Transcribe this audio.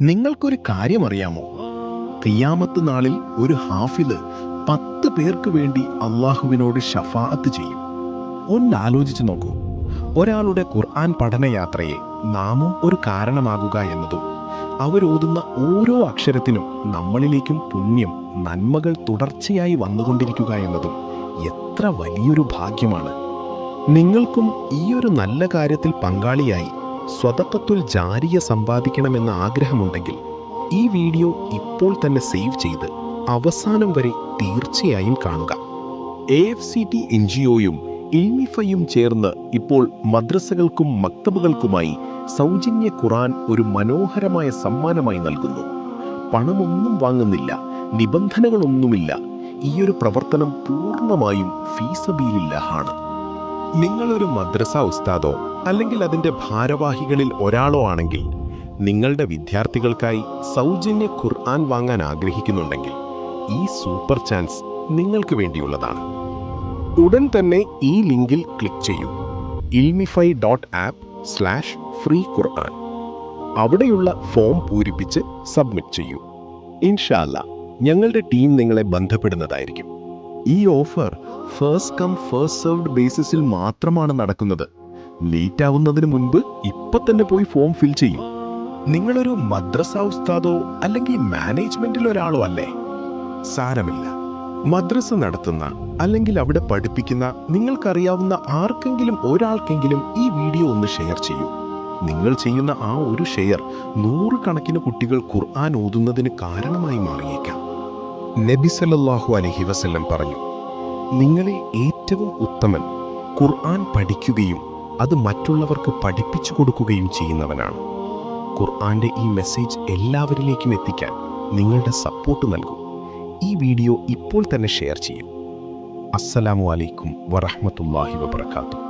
നിങ്ങൾക്കൊരു കാര്യമറിയാമോ? ഖിയാമത്ത് നാളിൽ ഒരു ഹാഫിദ് 10 പേർക്ക് വേണ്ടി അള്ളാഹുവിനോട് ഷഫാഅത്ത് ചെയ്യും. ഒന്നാലോചിച്ചു നോക്കൂ. ഒരാളുടെ ഖുർആൻ പഠനയാത്രയെ നാമും ഒരു കാരണമാകുക എന്നതും അവരോതുന്ന ഓരോ അക്ഷരത്തിനും നമ്മളിലേക്കും പുണ്യം, നന്മകൾ തുടർച്ചയായി വന്നുകൊണ്ടിരിക്കുക എന്നതും എത്ര വലിയൊരു ഭാഗ്യമാണ്. നിങ്ങൾക്കും ഈയൊരു നല്ല കാര്യത്തിൽ പങ്കാളിയായി സ്വതക്കത്തുൽ ജാരിയ സമ്പാദിക്കണമെന്ന ആഗ്രഹമുണ്ടെങ്കിൽ ഈ വീഡിയോ ഇപ്പോൾ തന്നെ സേവ് ചെയ്ത് അവസാനം വരെ തീർച്ചയായും കാണുക. AFCT NGOയും ഇൽമിഫയും ചേർന്ന് ഇപ്പോൾ മദ്രസകൾക്കും മക്തബുകൾക്കുമായി സൗജന്യ ഖുർആൻ ഒരു മനോഹരമായ സമ്മാനമായി നൽകുന്നു. പണമൊന്നും വാങ്ങുന്നില്ല, നിബന്ധനകളൊന്നുമില്ല. ഈയൊരു പ്രവർത്തനം പൂർണ്ണമായും ഫീസബീലില്ലാഹാണ്. നിങ്ങളൊരു മദ്രസ ഉസ്താദോ അല്ലെങ്കിൽ അതിൻ്റെ ഭാരവാഹികളിൽ ഒരാളോ ആണെങ്കിൽ നിങ്ങളുടെ വിദ്യാർത്ഥികൾക്കായി സൗജന്യ ഖുർആൻ വാങ്ങാൻ ആഗ്രഹിക്കുന്നുണ്ടെങ്കിൽ ഈ സൂപ്പർ ചാൻസ് നിങ്ങൾക്ക് വേണ്ടിയുള്ളതാണ്. ഉടൻ തന്നെ ഈ ലിങ്കിൽ ക്ലിക്ക് ചെയ്യൂ. ilmify.app/free ഖുർആൻ. അവിടെയുള്ള ഫോം പൂരിപ്പിച്ച് സബ്മിറ്റ് ചെയ്യൂ. ഇൻഷാ അല്ലാ ഞങ്ങളുടെ ടീം നിങ്ങളെ ബന്ധപ്പെടുന്നതായിരിക്കും. ഈ offer first come first served ബേസിസിൽ മാത്രമാണ് നടക്കുന്നത്. ലേറ്റ് ആവുന്നതിന് മുൻപ് ഇപ്പം തന്നെ പോയി ഫോം ഫിൽ ചെയ്യും. നിങ്ങളൊരു മദ്രസ ഉസ്താദോ അല്ലെങ്കിൽ മാനേജ്മെന്റിൽ ഒരാളോ അല്ലേ? സാരമില്ല. മദ്രസ നടത്തുന്ന അല്ലെങ്കിൽ അവിടെ പഠിപ്പിക്കുന്ന നിങ്ങൾക്കറിയാവുന്ന ആർക്കെങ്കിലും ഒരാൾക്കെങ്കിലും ഈ വീഡിയോ ഒന്ന് ഷെയർ ചെയ്യൂ. നിങ്ങൾ ചെയ്യുന്ന ആ ഒരു ഷെയർ 100 കണക്കിന് കുട്ടികൾ ഖുർആൻ ഓതുന്നതിന് കാരണമായി മാറിയേക്കാം. നബി സല്ലല്ലാഹു അലൈഹി വസല്ലം പറഞ്ഞു, നിങ്ങളിൽ ഏറ്റവും ഉത്തമൻ ഖുർആൻ പഠിക്കുകയും അത് മറ്റുള്ളവർക്ക് പഠിപ്പിച്ചു കൊടുക്കുകയും ചെയ്യുന്നവനാണ്. ഖുർആന്റെ ഈ മെസ്സേജ് എല്ലാവരിലേക്കും എത്തിക്കാൻ നിങ്ങളുടെ സപ്പോർട്ട് നൽകൂ. ഈ വീഡിയോ ഇപ്പോൾ തന്നെ ഷെയർ ചെയ്യൂ. അസ്സലാമു അലൈക്കും വറഹ്മത്തുള്ളാഹി വബറകാതുഹു.